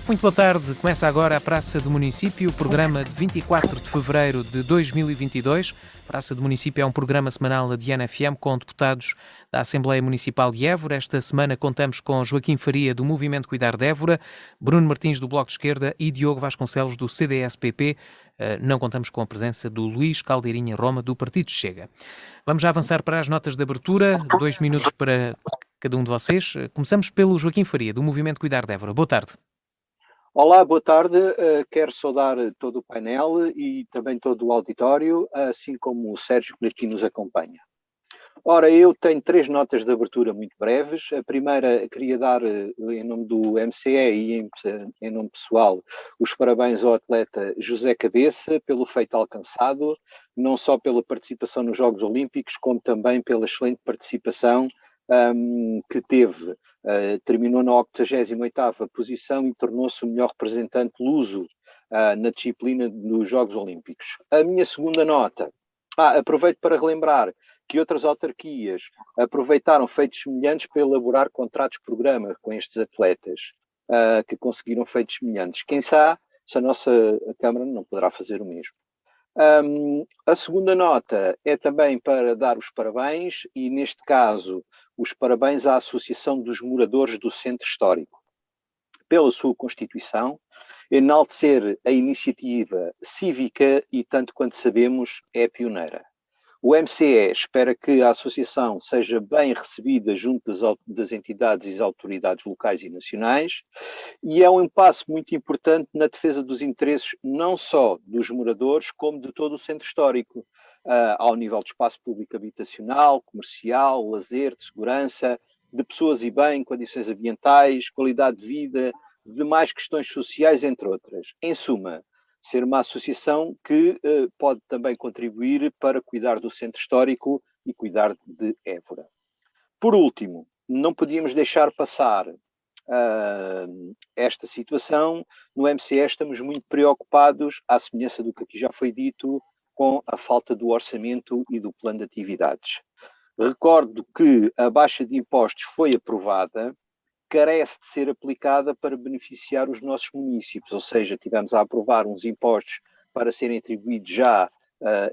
Muito boa tarde. Começa agora a Praça do Município, o programa de 24 de fevereiro de 2022. Praça do Município é um programa semanal da Diana FM com deputados da Assembleia Municipal de Évora. Esta semana contamos com Joaquim Faria, do Movimento Cuidar de Évora, Bruno Martins, do Bloco de Esquerda e Diogo Vasconcelos, do CDS-PP. Não contamos com a presença do Luís Caldeirinha Roma, do Partido Chega. Vamos já avançar para as notas de abertura. 2 minutos para cada um de vocês. Começamos pelo Joaquim Faria, do Movimento Cuidar de Évora. Boa tarde. Olá, boa tarde. Quero saudar todo o painel e também todo o auditório, assim como o Sérgio que aqui nos acompanha. Ora, eu tenho 3 notas de abertura muito breves. A primeira, queria dar, em nome do MCE e em nome pessoal, os parabéns ao atleta José Cabeça pelo feito alcançado, não só pela participação nos Jogos Olímpicos, como também pela excelente participação que teve. Terminou na 88ª posição e tornou-se o melhor representante luso na disciplina dos Jogos Olímpicos. A minha segunda nota, aproveito para relembrar que outras autarquias aproveitaram feitos semelhantes para elaborar contratos-programa com estes atletas que conseguiram feitos semelhantes. Quem sabe se a nossa Câmara não poderá fazer o mesmo. A segunda nota é também para dar os parabéns, e neste caso os parabéns à Associação dos Moradores do Centro Histórico, pela sua constituição, enaltecer a iniciativa cívica e, tanto quanto sabemos, é pioneira. O MCE espera que a associação seja bem recebida junto das entidades e autoridades locais e nacionais, e é um passo muito importante na defesa dos interesses não só dos moradores, como de todo o centro histórico, ao nível de espaço público habitacional, comercial, lazer, de segurança, de pessoas e bem, condições ambientais, qualidade de vida, demais questões sociais, entre outras. Em suma, ser uma associação que pode também contribuir para cuidar do centro histórico e cuidar de Évora. Por último, não podíamos deixar passar esta situação. No MCE estamos muito preocupados, à semelhança do que aqui já foi dito, com a falta do orçamento e do plano de atividades. Recordo que a baixa de impostos foi aprovada, carece de ser aplicada para beneficiar os nossos municípios, ou seja, tivemos a aprovar uns impostos para serem atribuídos já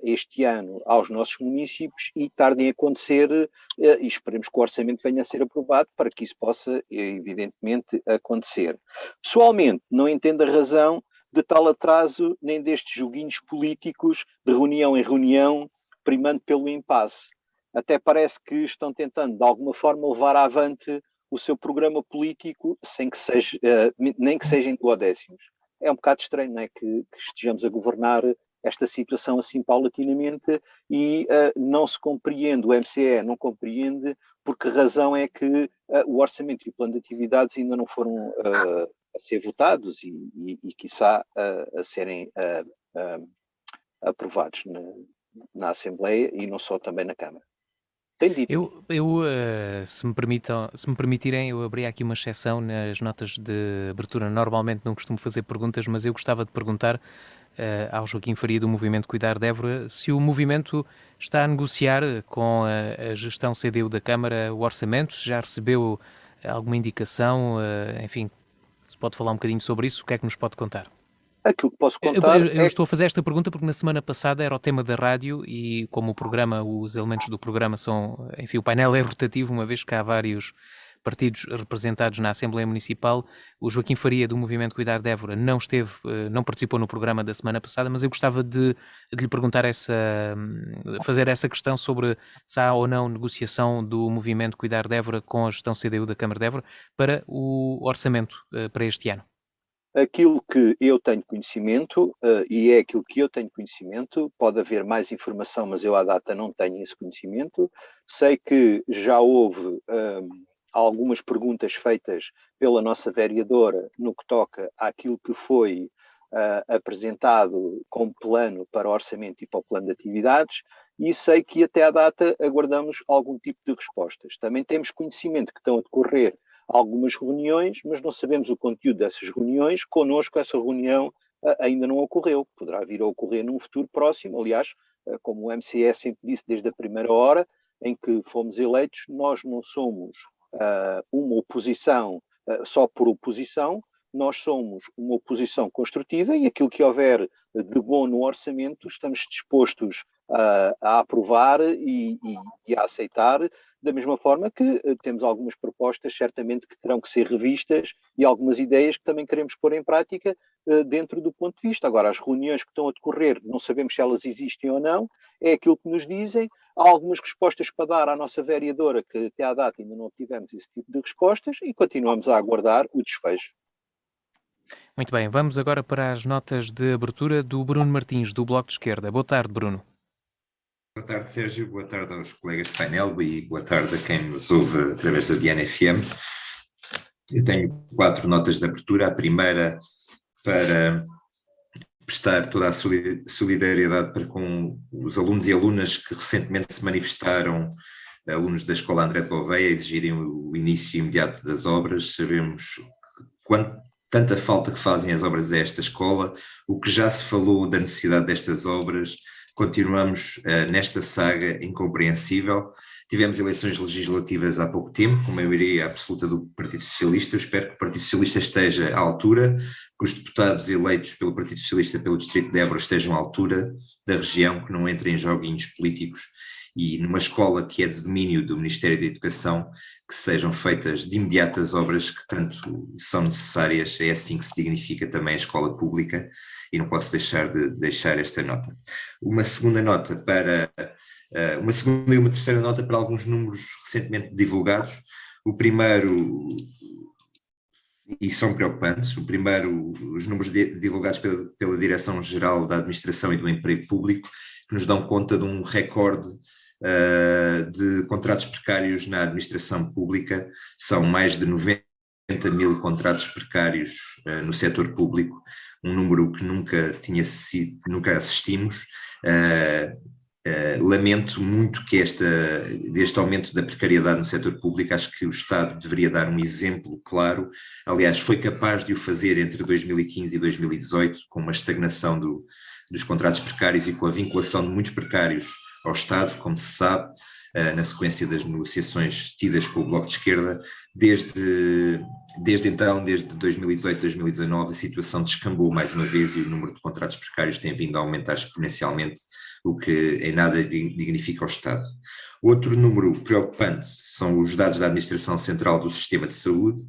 este ano aos nossos municípios e tardem a acontecer, e esperemos que o orçamento venha a ser aprovado para que isso possa, evidentemente, acontecer. Pessoalmente, não entendo a razão de tal atraso, nem destes joguinhos políticos de reunião em reunião, primando pelo impasse. Até parece que estão tentando, de alguma forma, levar avante o seu programa político, sem que seja, nem que seja em duodécimos. É um bocado estranho, não é, que estejamos a governar esta situação assim paulatinamente e não se compreende, o MCE não compreende por que razão é que o orçamento e o plano de atividades ainda não foram a ser votados e quiçá a serem aprovados na Assembleia e não só também na Câmara. Se me permitirem, eu abri aqui uma exceção nas notas de abertura. Normalmente não costumo fazer perguntas, mas eu gostava de perguntar ao Joaquim Faria, do Movimento Cuidar de Évora, se o movimento está a negociar com a gestão CDU da Câmara o orçamento, se já recebeu alguma indicação, enfim, se pode falar um bocadinho sobre isso, o que é que nos pode contar? Aquilo que posso contar eu estou a fazer esta pergunta porque na semana passada era o tema da rádio e como o programa, os elementos do programa são, enfim, o painel é rotativo, uma vez que há vários partidos representados na Assembleia Municipal, o Joaquim Faria, do Movimento Cuidar de Évora, não participou no programa da semana passada, mas eu gostava de lhe perguntar fazer essa questão sobre se há ou não negociação do Movimento Cuidar de Évora com a gestão CDU da Câmara de Évora para o orçamento para este ano. Aquilo que eu tenho conhecimento, e é aquilo que eu tenho conhecimento, pode haver mais informação, mas eu à data não tenho esse conhecimento. Sei que já houve algumas perguntas feitas pela nossa vereadora no que toca àquilo que foi apresentado como plano para o orçamento e para o plano de atividades, e sei que até à data aguardamos algum tipo de respostas. Também temos conhecimento que estão a decorrer algumas reuniões, mas não sabemos o conteúdo dessas reuniões. Connosco essa reunião ainda não ocorreu, poderá vir a ocorrer num futuro próximo. Aliás, como o MCE sempre disse desde a primeira hora em que fomos eleitos, nós não somos uma oposição só por oposição, nós somos uma oposição construtiva e aquilo que houver de bom no orçamento estamos dispostos a aprovar e a aceitar, da mesma forma que temos algumas propostas certamente que terão que ser revistas e algumas ideias que também queremos pôr em prática dentro do ponto de vista. Agora, as reuniões que estão a decorrer, não sabemos se elas existem ou não, é aquilo que nos dizem. Há algumas respostas para dar à nossa vereadora, que até à data ainda não tivemos esse tipo de respostas, e continuamos a aguardar o desfecho. Muito bem, vamos agora para as notas de abertura do Bruno Martins, do Bloco de Esquerda. Boa tarde, Bruno. Boa tarde, Sérgio. Boa tarde aos colegas de painel e boa tarde a quem nos ouve através da Diana FM. Eu tenho 4 notas de abertura. A primeira para prestar toda a solidariedade para com os alunos e alunas que recentemente se manifestaram, alunos da Escola André de Gouveia, a exigirem o início imediato das obras. Sabemos tanta falta que fazem as obras a esta escola, o que já se falou da necessidade destas obras. Continuamos nesta saga incompreensível. Tivemos eleições legislativas há pouco tempo, com maioria absoluta do Partido Socialista. Eu espero que o Partido Socialista esteja à altura, que os deputados eleitos pelo Partido Socialista pelo Distrito de Évora estejam à altura da região, que não entrem em joguinhos políticos e numa escola que é de domínio do Ministério da Educação, que sejam feitas de imediato as obras que tanto são necessárias. É assim que se dignifica também a escola pública e não posso deixar de deixar esta nota. Uma segunda nota uma segunda e uma terceira nota para alguns números recentemente divulgados. O primeiro, e são preocupantes, o primeiro, os números divulgados pela Direção-Geral da Administração e do Emprego Público, que nos dão conta de um recorde de contratos precários na administração pública. São mais de 90 mil contratos precários no setor público, um número que nunca assistimos. Lamento muito que deste aumento da precariedade no setor público. Acho que o Estado deveria dar um exemplo claro. Aliás, foi capaz de o fazer entre 2015 e 2018, com uma estagnação dos contratos precários e com a vinculação de muitos precários ao Estado, como se sabe, na sequência das negociações tidas com o Bloco de Esquerda. Desde então, desde 2018, 2019, a situação descambou mais uma vez e o número de contratos precários tem vindo a aumentar exponencialmente, o que em nada dignifica o Estado. Outro número preocupante são os dados da Administração Central do Sistema de Saúde,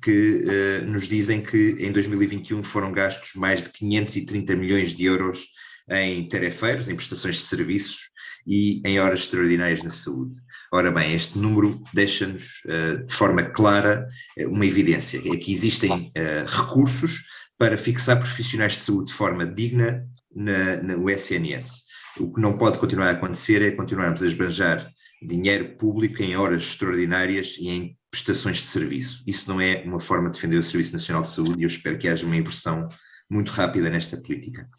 que nos dizem que em 2021 foram gastos mais de 530 milhões de euros em tarefeiros, em prestações de serviços e em horas extraordinárias na saúde. Ora bem, este número deixa-nos de forma clara uma evidência, é que existem recursos para fixar profissionais de saúde de forma digna no SNS. O que não pode continuar a acontecer é continuarmos a esbanjar dinheiro público em horas extraordinárias e em prestações de serviço. Isso não é uma forma de defender o Serviço Nacional de Saúde e eu espero que haja uma inversão muito rápida nesta política.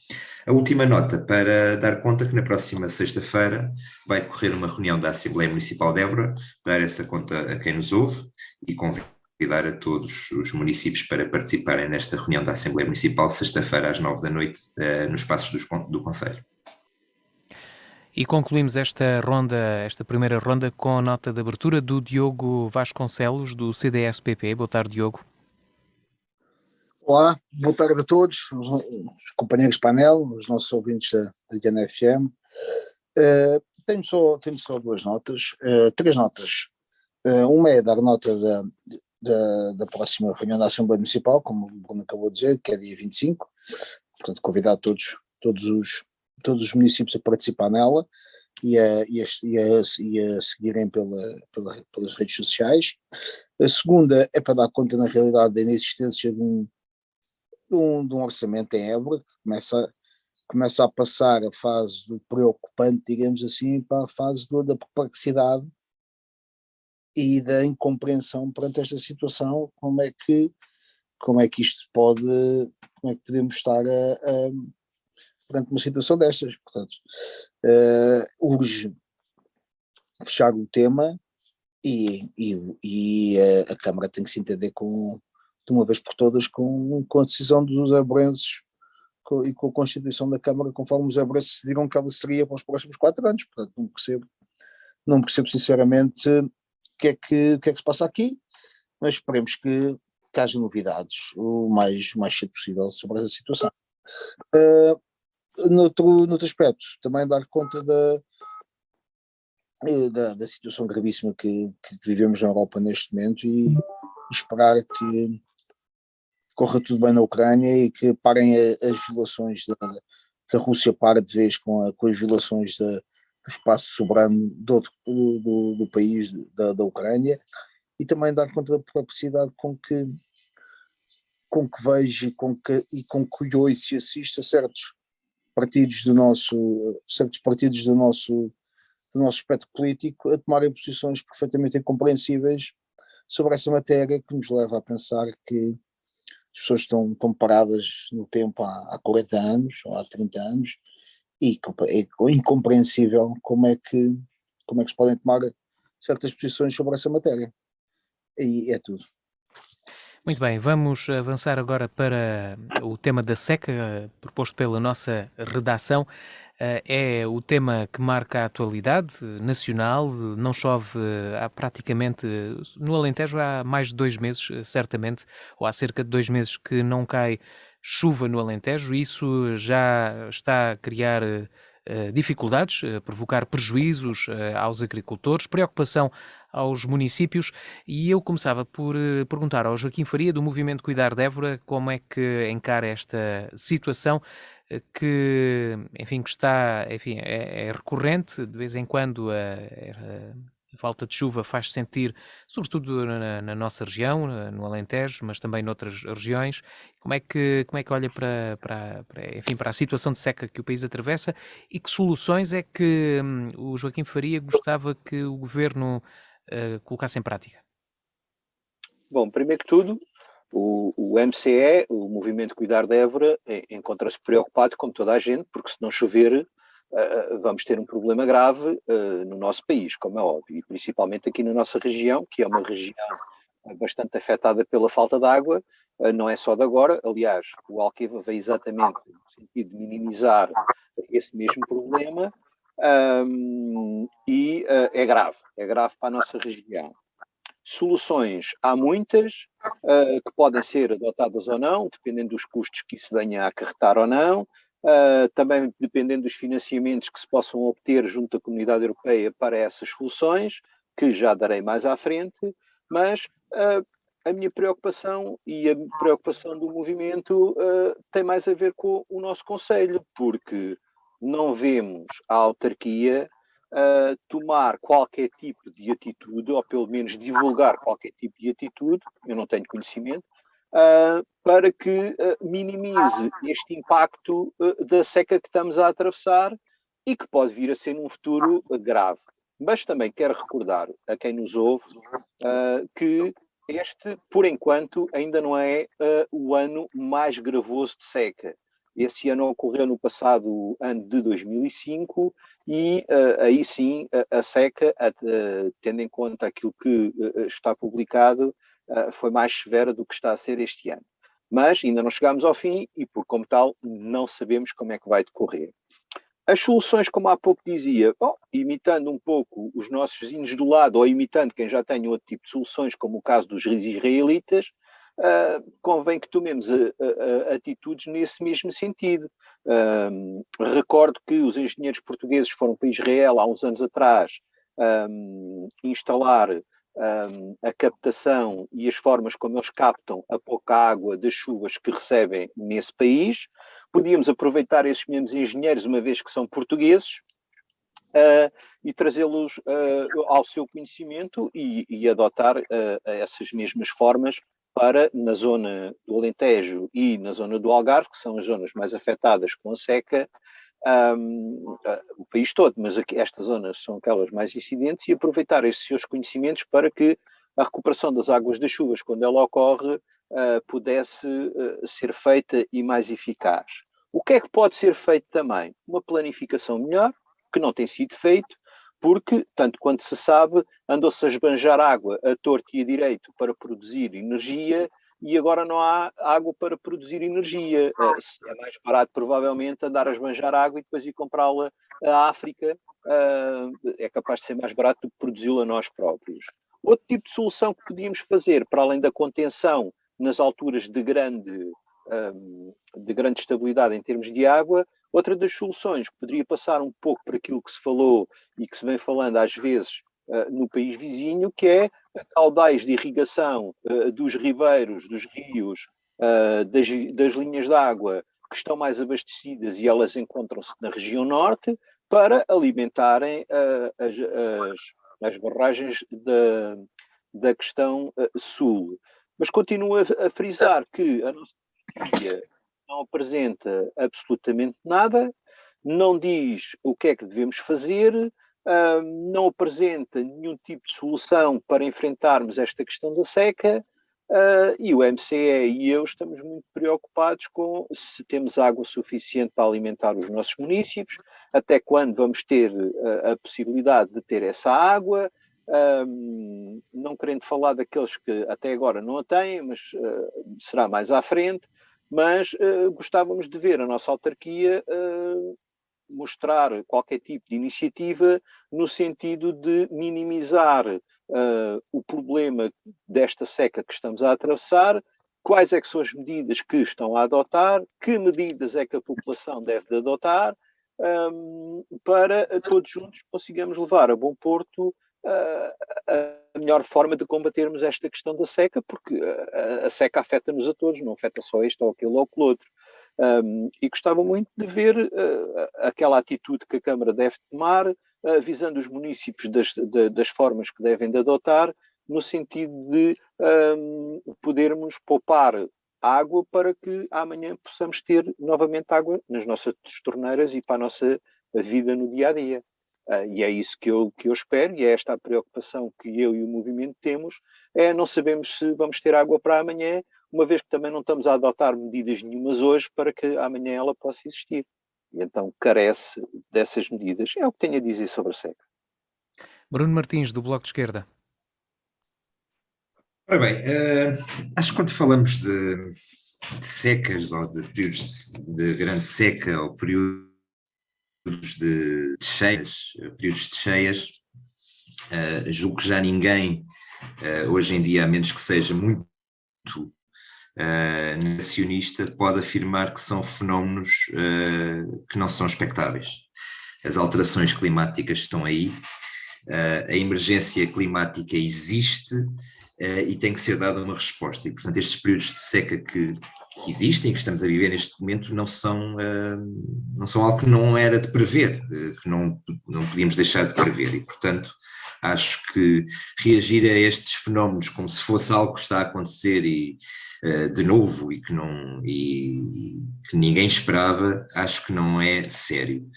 A última nota para dar conta que na próxima sexta-feira vai decorrer uma reunião da Assembleia Municipal de Évora, dar essa conta a quem nos ouve e convidar a todos os municípios para participarem nesta reunião da Assembleia Municipal, sexta-feira às 9 da noite, nos espaços do Conselho. E concluímos esta primeira ronda com a nota de abertura do Diogo Vasconcelos, do CDS-PP. Boa tarde, Diogo. Olá, boa tarde a todos, os companheiros de painel, os nossos ouvintes da Diana FM. Tenho só duas notas, três notas. Uma é dar nota da próxima reunião da Assembleia Municipal, como o Bruno acabou de dizer, que é dia 25, portanto convidar todos os municípios a participar nela e a seguirem pelas redes sociais. A segunda é para dar conta, na realidade, da inexistência de um orçamento em Évora, que começa a passar a fase do preocupante, digamos assim, para a fase da perplexidade e da incompreensão perante esta situação. Como é que podemos estar perante uma situação destas? Portanto, urge fechar o tema e a Câmara tem que se entender de uma vez por todas com a decisão dos évrenses e com a Constituição da Câmara, conforme os évrenses decidiram que ela seria para os próximos 4 anos. Portanto, não percebo sinceramente o que é que se passa aqui, mas esperemos que que haja novidades o mais cedo possível sobre essa situação. Uh, noutro aspecto, também dar conta da situação gravíssima que vivemos na Europa neste momento e esperar que corra tudo bem na Ucrânia e que parem as violações, que a Rússia pare de vez com as violações do espaço soberano do país, da Ucrânia, e também dar conta da capacidade com que vejo e com que hoje se assiste a certos partidos do nosso espectro político a tomarem posições perfeitamente incompreensíveis sobre essa matéria, que nos leva a pensar que as pessoas estão paradas no tempo há 40 anos ou há 30 anos, e é incompreensível como é que se podem tomar certas posições sobre essa matéria. E é tudo. Muito bem, vamos avançar agora para o tema da seca, proposto pela nossa redação. É o tema que marca a atualidade nacional. Não chove há praticamente, no Alentejo há mais de 2 meses, certamente, ou há cerca de 2 meses que não cai chuva no Alentejo. Isso já está a criar dificuldades, a provocar prejuízos aos agricultores, preocupação aos municípios, e eu começava por perguntar ao Joaquim Faria, do Movimento Cuidar de Évora, como é que encara esta situação que, enfim, que está, enfim, é recorrente, de vez em quando a falta de chuva faz sentir, sobretudo na nossa região, no Alentejo, mas também noutras regiões. Como é que olha enfim, para a situação de seca que o país atravessa, e que soluções é que o Joaquim Faria gostava que o governo colocasse em prática? Bom, primeiro que tudo, o MCE, o Movimento Cuidar de Évora, encontra-se preocupado, como toda a gente, porque se não chover, vamos ter um problema grave no nosso país, como é óbvio, e principalmente aqui na nossa região, que é uma região bastante afetada pela falta de água. Não é só de agora, aliás, o Alqueva veio exatamente no sentido de minimizar esse mesmo problema, e é grave para a nossa região. Soluções há muitas, que podem ser adotadas ou não, dependendo dos custos que isso venha a acarretar ou não, também dependendo dos financiamentos que se possam obter junto da Comunidade Europeia para essas soluções, que já darei mais à frente, mas a minha preocupação e a preocupação do movimento tem mais a ver com o nosso Conselho, porque não vemos a autarquia tomar qualquer tipo de atitude, ou pelo menos divulgar qualquer tipo de atitude, eu não tenho conhecimento, para que minimize este impacto da seca que estamos a atravessar e que pode vir a ser num futuro grave. Mas também quero recordar a quem nos ouve que este, por enquanto, ainda não é o ano mais gravoso de seca. Esse ano ocorreu no passado ano de 2005 e aí sim a seca, tendo em conta aquilo que está publicado, foi mais severa do que está a ser este ano. Mas ainda não chegámos ao fim e, como tal, não sabemos como é que vai decorrer. As soluções, como há pouco dizia, imitando um pouco os nossos vizinhos do lado, ou imitando quem já tem outro tipo de soluções, como o caso dos israelitas, convém que tomemos atitudes nesse mesmo sentido. Recordo que os engenheiros portugueses foram para Israel há uns anos atrás instalar a captação e as formas como eles captam a pouca água das chuvas que recebem nesse país. Podíamos aproveitar esses mesmos engenheiros, uma vez que são portugueses, e trazê-los ao seu conhecimento e adotar essas mesmas formas para, na zona do Alentejo e na zona do Algarve, que são as zonas mais afetadas com a seca, o país todo, mas aqui, estas zonas são aquelas mais incidentes, e aproveitar esses seus conhecimentos para que a recuperação das águas das chuvas, quando ela ocorre, pudesse ser feita e mais eficaz. O que é que pode ser feito também? Uma planificação melhor, que não tem sido feito, porque, tanto quanto se sabe, andou-se a esbanjar água a torto e a direito para produzir energia, e agora não há água para produzir energia. É mais barato, provavelmente, andar a esbanjar água e depois ir comprá-la à África. É capaz de ser mais barato do que produzi-la nós próprios. Outro tipo de solução que podíamos fazer, para além da contenção nas alturas de grande estabilidade em termos de água. Outra das soluções que poderia passar um pouco por aquilo que se falou e que se vem falando às vezes no país vizinho, que é caudais de irrigação dos ribeiros, dos rios, das linhas de água que estão mais abastecidas e elas encontram-se na região norte, para alimentarem as barragens da questão sul. Mas continuo a frisar que a nossa teoria não apresenta absolutamente nada, não diz o que é que devemos fazer, não apresenta nenhum tipo de solução para enfrentarmos esta questão da seca, e o MCE e eu estamos muito preocupados com se temos água suficiente para alimentar os nossos municípios, até quando vamos ter a possibilidade de ter essa água, não querendo falar daqueles que até agora não a têm, mas será mais à frente, mas gostávamos de ver a nossa autarquia mostrar qualquer tipo de iniciativa no sentido de minimizar o problema desta seca que estamos a atravessar, quais é que são as medidas que estão a adotar, que medidas é que a população deve de adotar, para todos juntos consigamos levar a bom porto a melhor forma de combatermos esta questão da seca, porque a seca afeta-nos a todos, não afeta só este ou aquele ou aquele outro. E gostava muito de ver aquela atitude que a Câmara deve tomar, avisando os municípios das formas que devem de adotar, no sentido de podermos poupar água para que amanhã possamos ter novamente água nas nossas torneiras e para a nossa vida no dia-a-dia. E é isso que eu espero, e é esta a preocupação que eu e o movimento temos, não sabemos se vamos ter água para amanhã, uma vez que também não estamos a adotar medidas nenhumas hoje para que amanhã ela possa existir. E então carece dessas medidas. É o que tenho a dizer sobre a seca. Bruno Martins, do Bloco de Esquerda. Ora bem, acho que quando falamos de secas ou de períodos de grande seca ou períodos de cheias, julgo que já ninguém, hoje em dia, a menos que seja muito negacionista, pode afirmar que são fenómenos que não são expectáveis. As alterações climáticas estão aí, a emergência climática existe e tem que ser dada uma resposta. E, portanto, estes períodos de seca que existem, que estamos a viver neste momento, não são algo que não era de prever, que não podíamos deixar de prever. E, portanto, acho que reagir a estes fenómenos como se fosse algo que está a acontecer de novo e que ninguém esperava, acho que não é sério.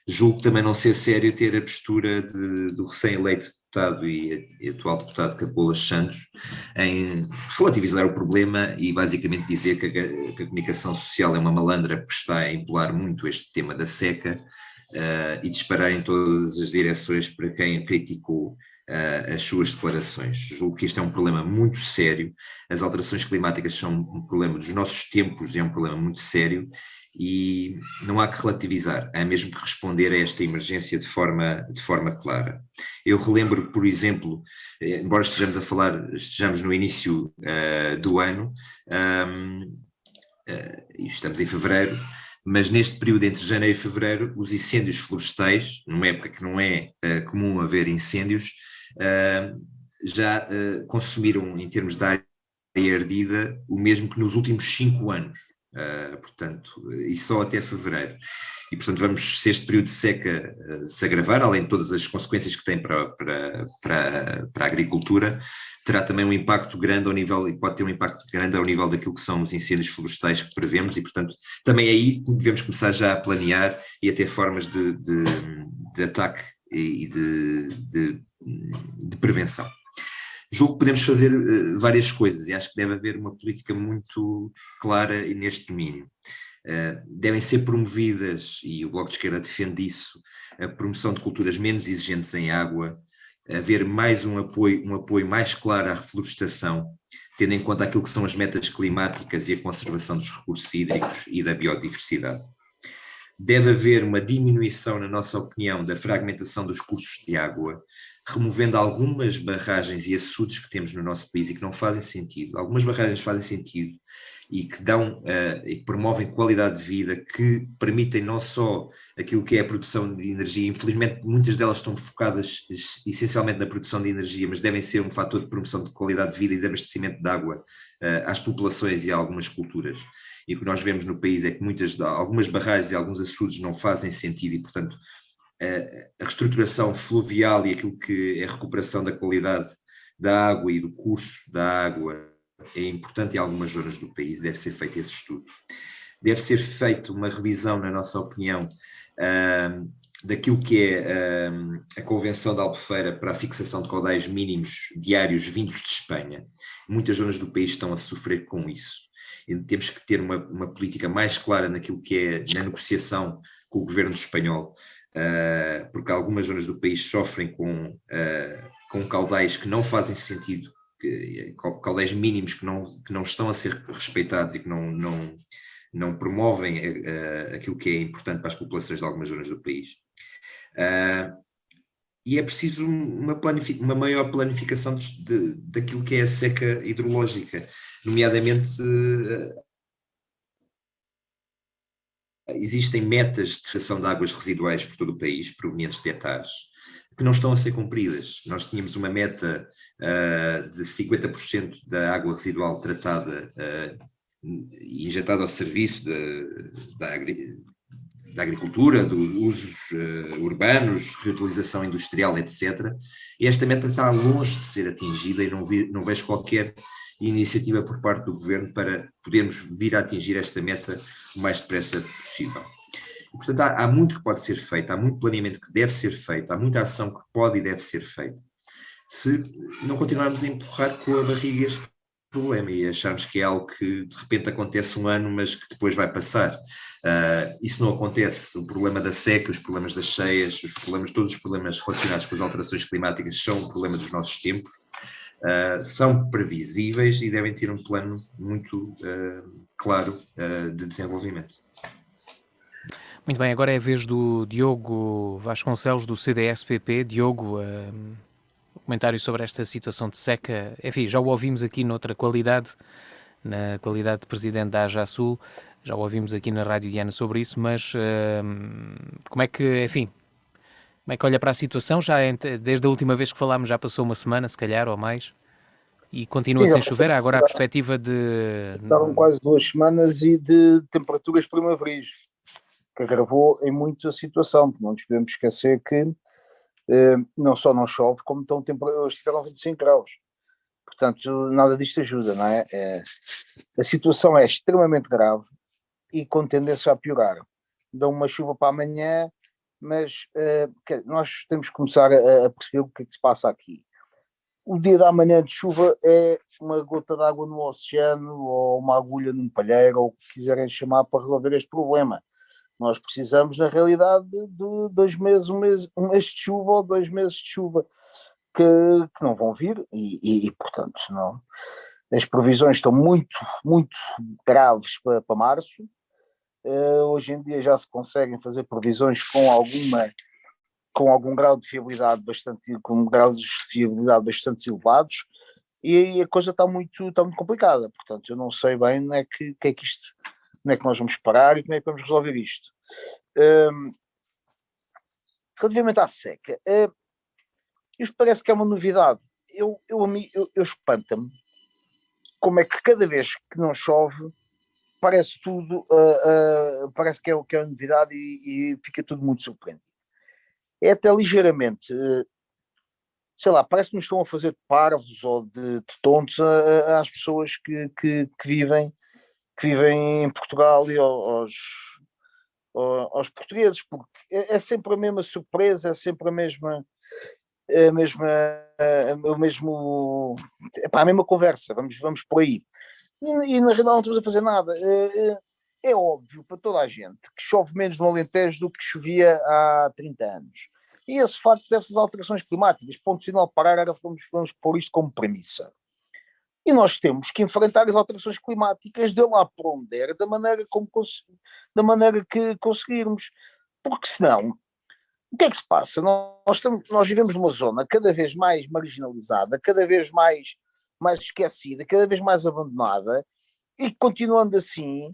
Julgo também não ser sério ter a postura do recém-eleito deputado e atual deputado Capolas Santos em relativizar o problema e basicamente dizer que a comunicação social é uma malandra que está a empolar muito este tema da seca e disparar em todas as direções para quem criticou as suas declarações. Julgo que este é um problema muito sério, as alterações climáticas são um problema dos nossos tempos, é um problema muito sério e não há que relativizar, há mesmo que responder a esta emergência de forma clara. Eu relembro, por exemplo, embora estejamos no início do ano, estamos em fevereiro, mas neste período entre janeiro e fevereiro, os incêndios florestais, numa época que não é comum haver incêndios, já consumiram, em termos de área ardida, o mesmo que nos últimos 5 anos. Portanto, e só até fevereiro. E, portanto, se este período de seca se agravar, além de todas as consequências que tem para a agricultura, terá também um impacto grande e pode ter um impacto grande ao nível daquilo que são os incêndios florestais que prevemos e, portanto, também aí devemos começar já a planear e a ter formas de ataque e de prevenção. Julgo que podemos fazer várias coisas e acho que deve haver uma política muito clara neste domínio. Devem ser promovidas, e o Bloco de Esquerda defende isso, a promoção de culturas menos exigentes em água, haver mais um apoio mais claro à reflorestação, tendo em conta aquilo que são as metas climáticas e a conservação dos recursos hídricos e da biodiversidade. Deve haver uma diminuição, na nossa opinião, da fragmentação dos cursos de água, removendo algumas barragens e açudes que temos no nosso país e que não fazem sentido. Algumas barragens fazem sentido e que e que promovem qualidade de vida, que permitem não só aquilo que é a produção de energia, infelizmente muitas delas estão focadas essencialmente na produção de energia, mas devem ser um fator de promoção de qualidade de vida e de abastecimento de água às populações e a algumas culturas. E o que nós vemos no país é que algumas barragens e alguns açudes não fazem sentido e, portanto, a reestruturação fluvial e aquilo que é a recuperação da qualidade da água e do curso da água é importante em algumas zonas do país, deve ser feito esse estudo. Deve ser feita uma revisão, na nossa opinião, daquilo que é a Convenção de Albufeira para a fixação de caudais mínimos diários vindos de Espanha. Muitas zonas do país estão a sofrer com isso. E temos que ter uma política mais clara naquilo que é na negociação com o governo espanhol, porque algumas zonas do país sofrem com caudais que não fazem sentido, caudais mínimos que não estão a ser respeitados e que não promovem aquilo que é importante para as populações de algumas zonas do país. E é preciso uma maior planificação daquilo que é a seca hidrológica, nomeadamente existem metas de detecção de águas residuais por todo o país, provenientes de hectares, que não estão a ser cumpridas. Nós tínhamos uma meta de 50% da água residual tratada e injetada ao serviço da agricultura, dos usos urbanos, reutilização industrial, etc. E esta meta está longe de ser atingida e não vejo qualquer iniciativa por parte do governo para podermos vir a atingir esta meta o mais depressa possível. E, portanto, há muito que pode ser feito, há muito planeamento que deve ser feito, há muita ação que pode e deve ser feita, se não continuarmos a empurrar com a barriga este problema e acharmos que é algo que de repente acontece um ano, mas que depois vai passar. Isso não acontece. O problema da seca, os problemas das cheias, todos os problemas relacionados com as alterações climáticas são um problema dos nossos tempos, são previsíveis e devem ter um plano muito claro de desenvolvimento. Muito bem, agora é a vez do Diogo Vasconcelos, do CDS-PP. Diogo, comentário sobre esta situação de seca. Enfim, já o ouvimos aqui noutra qualidade, na qualidade de presidente da AJASUL, já o ouvimos aqui na Rádio Diana sobre isso, mas como é que olha para a situação? Desde a última vez que falámos já passou uma semana, se calhar, ou mais, e continua sem chover. Há agora a perspectiva de... Estavam quase 2 semanas e de temperaturas primaveris, que agravou em muito a situação, porque não nos podemos esquecer que não só não chove, como hoje estiveram 25 graus. Portanto, nada disto ajuda, não é? A situação é extremamente grave e com tendência a piorar. Dão uma chuva para amanhã, mas nós temos que começar a perceber o que é que se passa aqui. O dia da manhã de chuva é uma gota de água no oceano ou uma agulha num palheiro, ou o que quiserem chamar, para resolver este problema. Nós precisamos, na realidade, de 2 meses, um mês de chuva ou 2 meses de chuva que não vão vir e portanto, não. As previsões estão muito, muito graves para março. Hoje em dia já se conseguem fazer previsões com algum grau de fiabilidade bastante elevados, e aí a coisa está muito complicada. Portanto, eu não sei bem onde é que nós vamos parar e como é que vamos resolver isto. Relativamente à seca, isto parece que é uma novidade. Eu espanta-me como é que cada vez que não chove parece tudo, parece que é uma novidade e fica tudo muito surpreendido. É até ligeiramente, sei lá, parece que nos estão a fazer de parvos ou de tontos às pessoas que vivem em Portugal e aos portugueses, porque é sempre a mesma surpresa, é sempre a mesma conversa, vamos por aí. E na realidade não estamos a fazer nada. É óbvio para toda a gente que chove menos no Alentejo do que chovia há 30 anos. E esse facto deve-se às alterações climáticas. Ponto final, parar, era vamos pôr isto como premissa. E nós temos que enfrentar as alterações climáticas de lá para onde der, da maneira que conseguirmos. Porque senão O que é que se passa? Nós vivemos numa zona cada vez mais marginalizada, cada vez mais esquecida, cada vez mais abandonada, e continuando assim,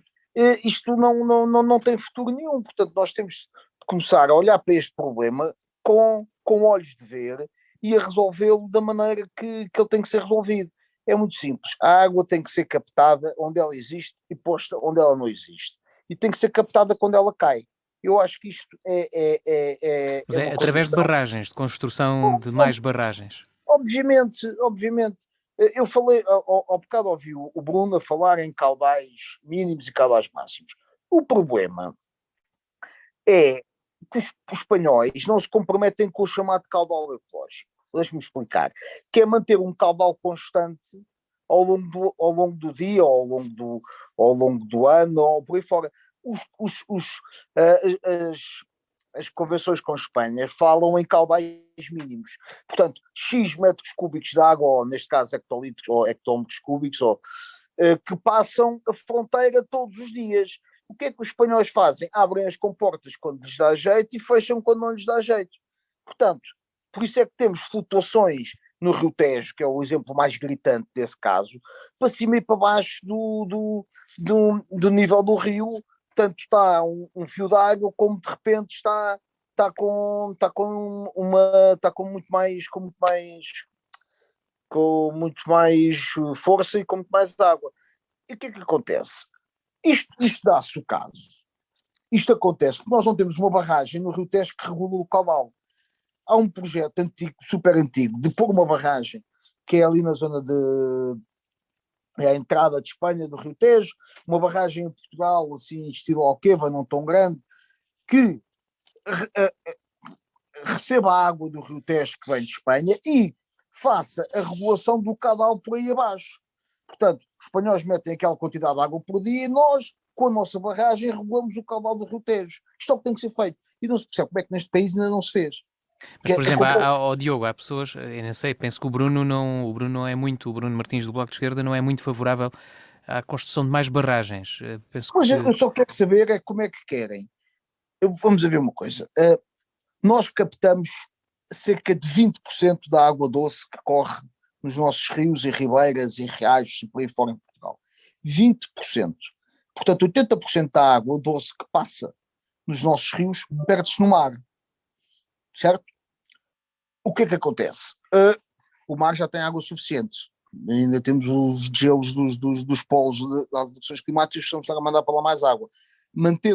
isto não tem futuro nenhum. Portanto, nós temos de começar a olhar para este problema com olhos de ver e a resolvê-lo da maneira que ele tem que ser resolvido. É muito simples. A água tem que ser captada onde ela existe e posta onde ela não existe. E tem que ser captada quando ela cai. Eu acho que isto Mas é é uma através de condição. barragens, de construção de mais barragens. Obviamente. Eu falei, ao bocado ouvi o Bruno a falar em caudais mínimos e caudais máximos. O problema é que os espanhóis não se comprometem com o chamado caudal ecológico. Deixe-me explicar. Que é manter um caudal constante ao longo do dia, ao longo do ano, ou por aí fora. Os, os, os, as, as convenções com Espanha falam em caudais mínimos. Portanto, X metros cúbicos de água, ou neste caso hectolitros ou hectómetros cúbicos, que passam a fronteira todos os dias. O que é que os espanhóis fazem? Abrem as comportas quando lhes dá jeito e fecham quando não lhes dá jeito. Portanto, por isso é que temos flutuações no Rio Tejo, que é o exemplo mais gritante desse caso, para cima e para baixo do nível do rio. Tanto está um fio de água, como de repente está com muito mais força e com muito mais água. E o que é que acontece? Isto dá-se o caso. Isto acontece porque nós não temos uma barragem no Rio Tejo que regula o caudal. Há um projeto antigo, super antigo, de pôr uma barragem, que é ali na zona é a entrada de Espanha do Rio Tejo, uma barragem em Portugal, assim, estilo Alqueva, não tão grande, que receba a água do Rio Tejo que vem de Espanha e faça a regulação do caudal por aí abaixo. Portanto, os espanhóis metem aquela quantidade de água por dia e nós, com a nossa barragem, regulamos o caudal do Rio Tejo. Isto é o que tem que ser feito. E não se percebe como é que neste país ainda não se fez. Mas, por exemplo, Diogo, há pessoas, eu não sei, penso que o Bruno Martins do Bloco de Esquerda não é muito favorável à construção de mais barragens. Penso Pois que... eu só quero saber é como é que querem. Vamos a ver uma coisa. Nós captamos cerca de 20% da água doce que corre nos nossos rios e ribeiras e riachos e por aí fora em Portugal. 20%. Portanto, 80% da água doce que passa nos nossos rios perde-se no mar. Certo? O que é que acontece? O mar já tem água suficiente. Ainda temos os gelos dos polos das alterações climáticas que estão a mandar para lá mais água. Manter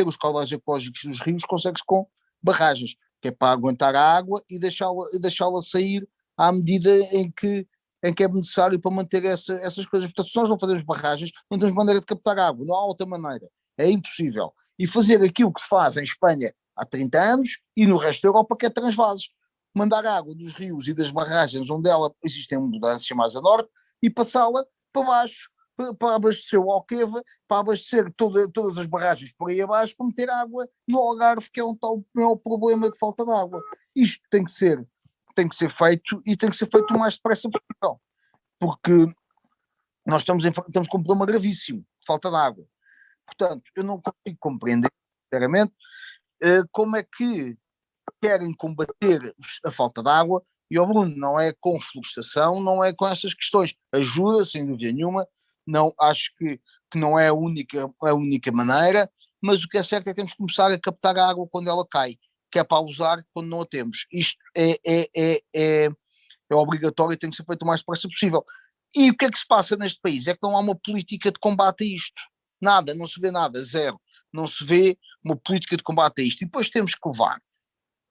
os caudais ecológicos dos rios consegue-se com barragens, que é para aguentar a água e deixá-la sair à medida em que é necessário para manter essas coisas. Portanto, se nós não fazemos barragens, não temos maneira de captar água, não há outra maneira. É impossível. E fazer aquilo que se faz em Espanha há 30 anos e no resto da Europa, que é transvases. Mandar água dos rios e das barragens onde ela existem mudanças mais a norte e passá-la para baixo, para abastecer o Alqueva, para abastecer todas as barragens por aí abaixo, para meter água no Algarve, que é onde está o maior problema de falta de água. Isto tem que ser feito e tem que ser feito o mais depressa possível, porque nós estamos com um problema gravíssimo de falta de água. Portanto, eu não consigo compreender, sinceramente, como é que querem combater a falta de água, e ao Bruno, não é com florestação, não é com essas questões. Ajuda, sem dúvida nenhuma, não, acho que não é a única maneira, mas o que é certo é que temos que começar a captar a água quando ela cai, que é para usar quando não a temos. Isto é obrigatório e tem que ser feito o mais depressa possível. E o que é que se passa neste país? É que não há uma política de combate a isto. Nada, não se vê nada, zero. Não se vê uma política de combate a isto. E depois temos que levar,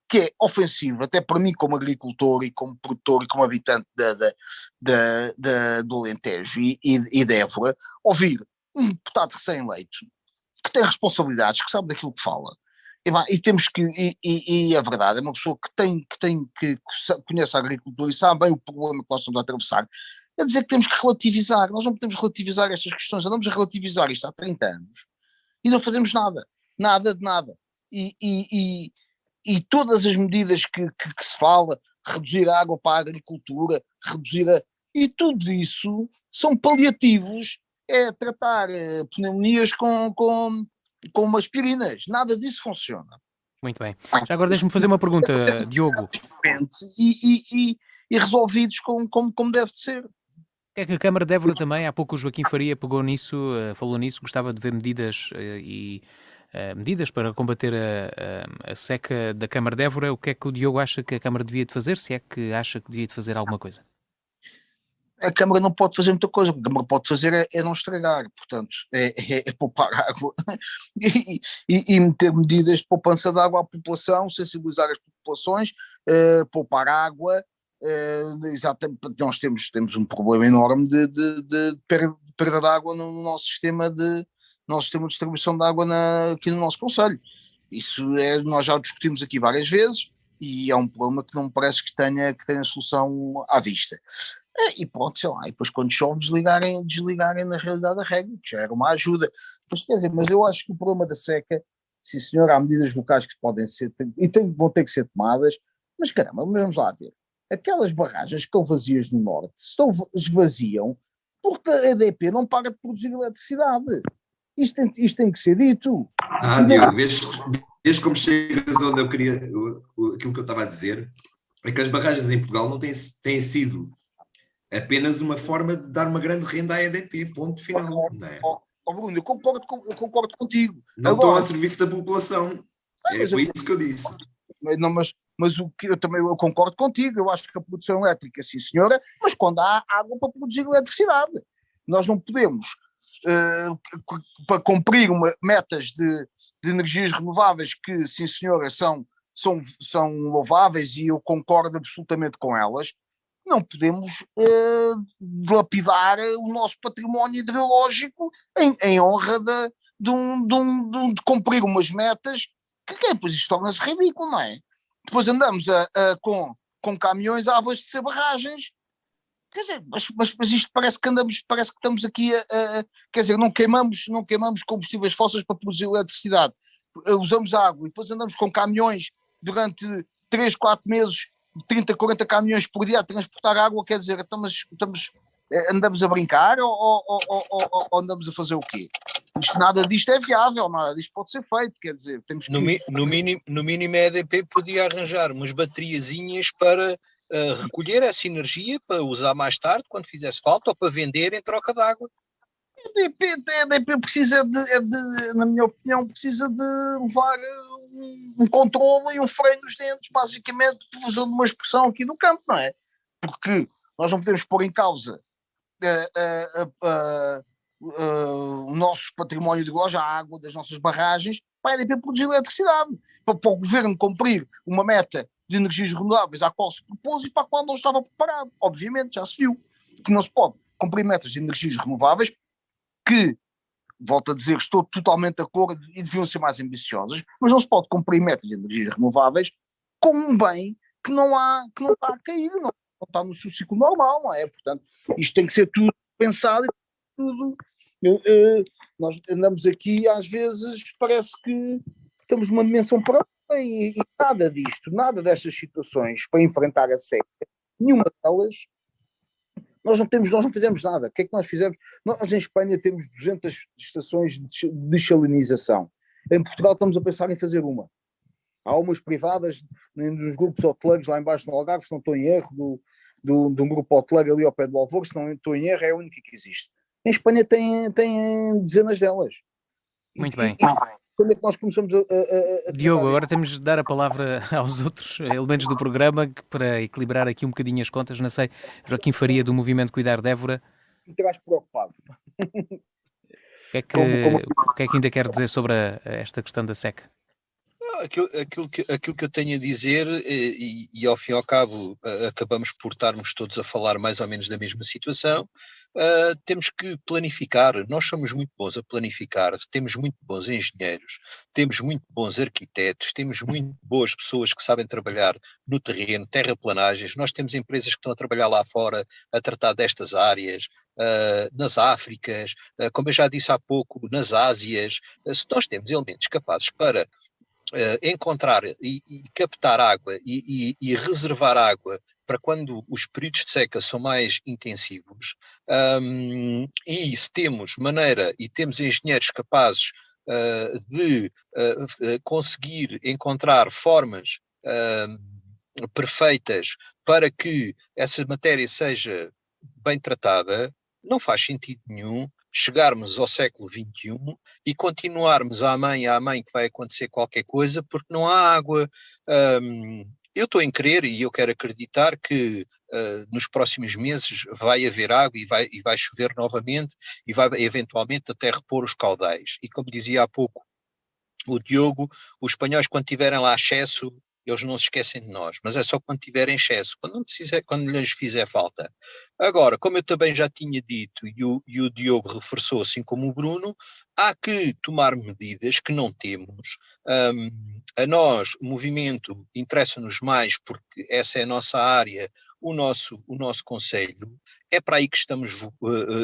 que é ofensivo, até para mim como agricultor e como produtor e como habitante do Alentejo e de Évora, ouvir um deputado recém-eleito que tem responsabilidades, que sabe daquilo que fala. E temos que, e é verdade, é uma pessoa que conhece a agricultura e sabe bem o problema que nós estamos a atravessar. É dizer que temos que relativizar, nós não podemos relativizar estas questões, andamos a relativizar isto há 30 anos e não fazemos nada, nada de nada. E todas as medidas que se fala, reduzir a água para a agricultura, e tudo isso são paliativos, é tratar pneumonias com aspirinas, nada disso funciona. Muito bem. Já agora deixa-me fazer uma pergunta, Diogo. E resolvidos como deve de ser. O que é que a Câmara de Évora também, há pouco o Joaquim Faria pegou nisso, falou nisso, gostava de ver medidas medidas para combater a seca da Câmara de Évora. O que é que o Diogo acha que a Câmara devia de fazer, se é que acha que devia de fazer alguma coisa? A Câmara não pode fazer muita coisa, o que a Câmara pode fazer é não estragar, portanto, é poupar água e meter medidas de poupança de água à população, sensibilizar as populações, poupar água. Exatamente, nós temos um problema enorme de perda de água no nosso sistema de distribuição de água aqui no nosso concelho. Isso nós já discutimos aqui várias vezes e é um problema que não me parece que tenha solução à vista. E pronto, sei lá, e depois quando chove desligarem na realidade a regra, que já era uma ajuda. Mas quer dizer, mas eu acho que o problema da seca, sim senhor, há medidas locais que podem ser, vão ter que ser tomadas, mas caramba, vamos lá ver. Aquelas barragens que estão vazias no norte, esvaziam porque a EDP não para de produzir eletricidade. Isto tem que ser dito. Diogo, vês como chegas onde eu queria, aquilo que eu estava a dizer, é que as barragens em Portugal não têm sido apenas uma forma de dar uma grande renda à EDP, ponto final. Não é? Bruno, eu concordo contigo. Não estão a serviço da população. Foi isso que eu disse. Mas o que eu concordo contigo, eu acho que a produção elétrica, sim senhora, mas quando há água para produzir eletricidade. Nós não podemos, para cumprir metas de energias renováveis que, sim senhora, são louváveis e eu concordo absolutamente com elas, não podemos dilapidar o nosso património hidrológico em honra de cumprir umas metas que depois isto torna-se ridículo, não é? Depois andamos com caminhões a abastecer barragens, quer dizer, mas isto parece que estamos aqui quer dizer, não queimamos combustíveis fósseis para produzir eletricidade, usamos água e depois andamos com caminhões durante 3, 4 meses, 30, 40 caminhões por dia a transportar água, quer dizer, andamos a brincar ou andamos a fazer o quê? Nada disto é viável, nada disto pode ser feito, quer dizer, temos que... No mínimo a EDP podia arranjar umas bateriazinhas para recolher essa energia para usar mais tarde, quando fizesse falta, ou para vender em troca de água. A EDP precisa na minha opinião, precisa de levar um controle e um freio nos dentes, basicamente, usando uma expressão aqui do campo, não é? Porque nós não podemos pôr em causa o nosso património de loja, a água das nossas barragens, para a EDP produzir eletricidade, para o governo cumprir uma meta de energias renováveis à qual se propôs e para a qual não estava preparado. Obviamente, já se viu que não se pode cumprir metas de energias renováveis que, volto a dizer, estou totalmente de acordo e deviam ser mais ambiciosas, mas não se pode cumprir metas de energias renováveis com um bem que não está a cair, não está no seu ciclo normal, não é? Portanto, isto tem que ser tudo pensado, tudo. Nós andamos aqui, às vezes, parece que temos uma dimensão própria e nada disto, nada destas situações para enfrentar a seca, nenhuma delas. Nós não fizemos nada. O que é que nós fizemos? Nós em Espanha temos 200 estações de desalinização. Em Portugal estamos a pensar em fazer uma. Há umas privadas nos grupos hoteleiros lá embaixo no Algarve, se não estou em erro, de um grupo hoteleiro ali ao pé do Alvor, se não estou em erro, é a única que existe. Em Espanha tem dezenas delas. Muito bem. Quando é que nós começamos a Diogo, agora temos de dar a palavra aos outros elementos do programa para equilibrar aqui um bocadinho as contas. Não sei, Joaquim Faria, do Movimento Cuidar de Évora. Fico mais preocupado. O que é que ainda quer dizer sobre esta questão da seca? Aquilo que eu tenho a dizer, e ao fim e ao cabo acabamos por estarmos todos a falar mais ou menos da mesma situação, temos que planificar. Nós somos muito bons a planificar, temos muito bons engenheiros, temos muito bons arquitetos, temos muito boas pessoas que sabem trabalhar no terreno, terraplanagens. Nós temos empresas que estão a trabalhar lá fora a tratar destas áreas, nas Áfricas, como eu já disse há pouco, nas Ásias. Se nós temos elementos capazes para encontrar e captar água e reservar água para quando os períodos de seca são mais intensivos, e se temos maneira e temos engenheiros capazes de conseguir encontrar formas perfeitas para que essa matéria seja bem tratada, não faz sentido nenhum chegarmos ao século XXI e continuarmos à mãe que vai acontecer qualquer coisa porque não há água. Eu estou em crer e eu quero acreditar que nos próximos meses vai haver água e vai chover novamente e vai eventualmente até repor os caudais. E como dizia há pouco o Diogo, os espanhóis quando tiverem lá excesso, eles não se esquecem de nós, mas é só quando tiverem excesso, quando lhes fizer falta. Agora, como eu também já tinha dito e o Diogo reforçou, assim como o Bruno, há que tomar medidas que não temos. A nós, o movimento, interessa-nos mais porque essa é a nossa área, o nosso conselho, é para aí que estamos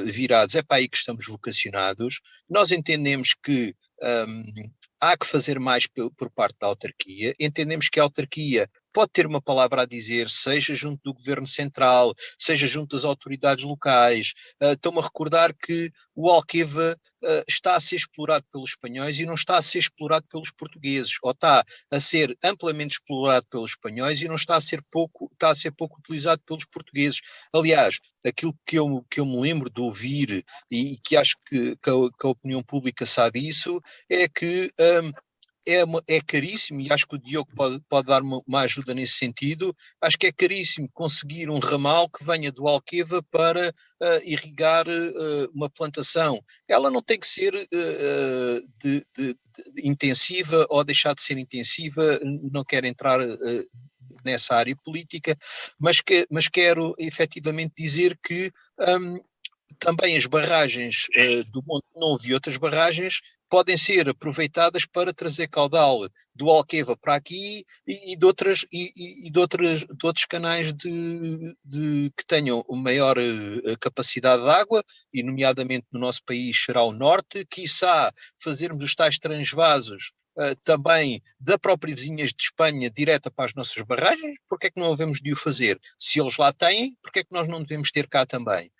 virados, é para aí que estamos vocacionados. Nós entendemos que há que fazer mais por parte da autarquia, entendemos que a autarquia pode ter uma palavra a dizer, seja junto do governo central, seja junto das autoridades locais. Estou-me a recordar que o Alqueva está a ser explorado pelos espanhóis e não está a ser explorado pelos portugueses, ou está a ser amplamente explorado pelos espanhóis e não está a ser pouco utilizado pelos portugueses. Aliás, aquilo que eu me lembro de ouvir e que acho que a opinião pública sabe isso, é que é caríssimo, e acho que o Diogo pode dar uma ajuda nesse sentido. Acho que é caríssimo conseguir um ramal que venha do Alqueva para irrigar uma plantação. Ela não tem que ser intensiva ou deixar de ser intensiva, não quero entrar nessa área política, mas quero efetivamente dizer que também as barragens do Monte Novo e outras barragens podem ser aproveitadas para trazer caudal do Alqueva para aqui e de outros canais que tenham maior capacidade de água, e nomeadamente no nosso país será o norte, quiçá fazermos os tais transvasos também da própria vizinhas de Espanha direta para as nossas barragens. Porque é que não havemos de o fazer? Se eles lá têm, porque é que nós não devemos ter cá também?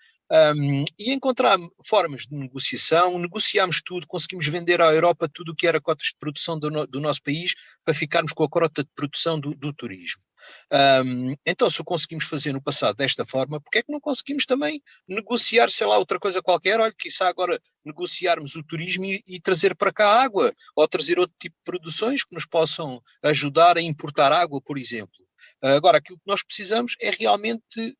E encontrar formas de negociação, negociámos tudo, conseguimos vender à Europa tudo o que era cotas de produção do nosso país para ficarmos com a cota de produção do turismo. Então, se o conseguimos fazer no passado desta forma, porque é que não conseguimos também negociar, sei lá, outra coisa qualquer? Olha, quiçá agora negociarmos o turismo e trazer para cá água, ou trazer outro tipo de produções que nos possam ajudar a importar água, por exemplo. Agora, aquilo que nós precisamos é realmente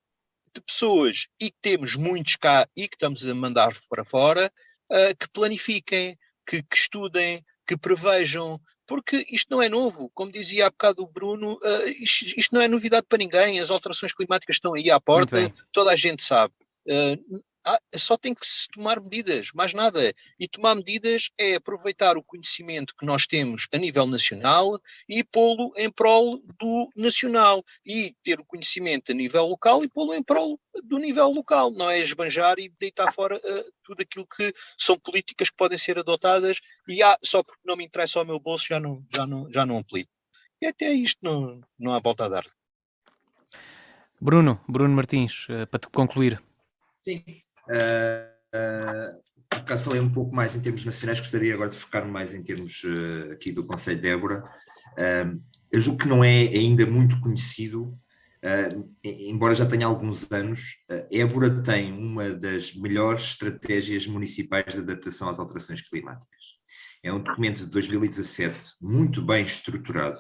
de pessoas, e que temos muitos cá e que estamos a mandar para fora, que planifiquem, que estudem, que prevejam, porque isto não é novo. Como dizia há bocado o Bruno, isto não é novidade para ninguém, as alterações climáticas estão aí à porta, toda a gente sabe. Só tem que se tomar medidas, mais nada. E tomar medidas é aproveitar o conhecimento que nós temos a nível nacional e pô-lo em prol do nacional, e ter o conhecimento a nível local e pô-lo em prol do nível local, não é esbanjar e deitar fora tudo aquilo que são políticas que podem ser adotadas e só porque não me interessa ao meu bolso já não aplico. E até isto não há volta a dar. Bruno Martins, para te concluir. Sim. Há bocado falei um pouco mais em termos nacionais, gostaria agora de focar-me mais em termos aqui do Conselho de Évora. Eu julgo que não é ainda muito conhecido, embora já tenha alguns anos. Évora tem uma das melhores estratégias municipais de adaptação às alterações climáticas. É um documento de 2017 muito bem estruturado,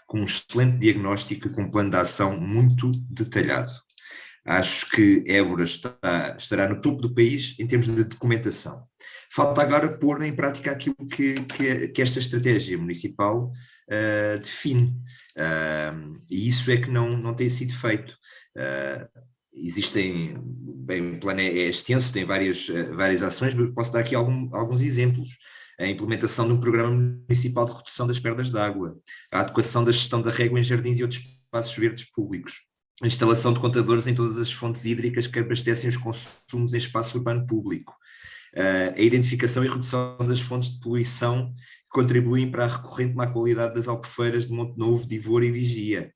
com um excelente diagnóstico e com um plano de ação muito detalhado. Acho que Évora estará no topo do país em termos de documentação. Falta agora pôr em prática aquilo que esta estratégia municipal define. E isso é que não tem sido feito. Existem, bem, o plano é extenso, tem várias ações, mas posso dar aqui alguns exemplos. A implementação de um programa municipal de redução das perdas de água, a adequação da gestão da régua em jardins e outros espaços verdes públicos, a instalação de contadores em todas as fontes hídricas que abastecem os consumos em espaço urbano público, a identificação e redução das fontes de poluição que contribuem para a recorrente má qualidade das albufeiras de Monte Novo, de Ivor e Vigia,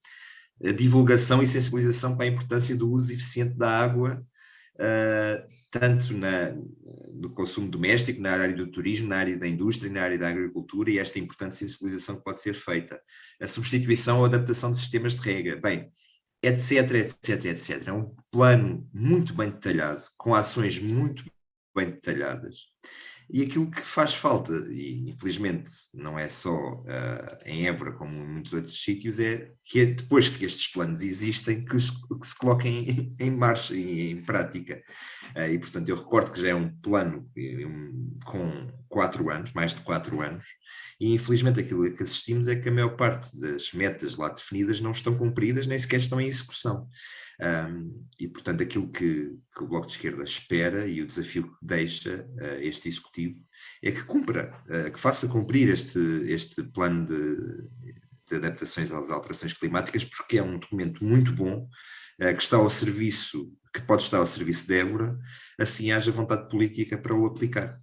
a divulgação e sensibilização para a importância do uso eficiente da água, tanto do consumo doméstico, na área do turismo, na área da indústria, na área da agricultura, e esta importante sensibilização que pode ser feita. A substituição ou adaptação de sistemas de rega. Bem, etc, etc, etc. É um plano muito bem detalhado, com ações muito bem detalhadas. E aquilo que faz falta, e infelizmente não é só em Évora como em muitos outros sítios, é que depois que estes planos existem, que se coloquem em marcha e em prática. E portanto eu recordo que já é um plano com 4 anos, mais de 4 anos, e infelizmente aquilo que assistimos é que a maior parte das metas lá definidas não estão cumpridas, nem sequer estão em execução. E portanto aquilo que o Bloco de Esquerda espera e o desafio que deixa este Executivo é que cumpra, que faça cumprir este plano de adaptações às alterações climáticas, porque é um documento muito bom, que está ao serviço, que pode estar ao serviço de Évora, assim haja vontade política para o aplicar.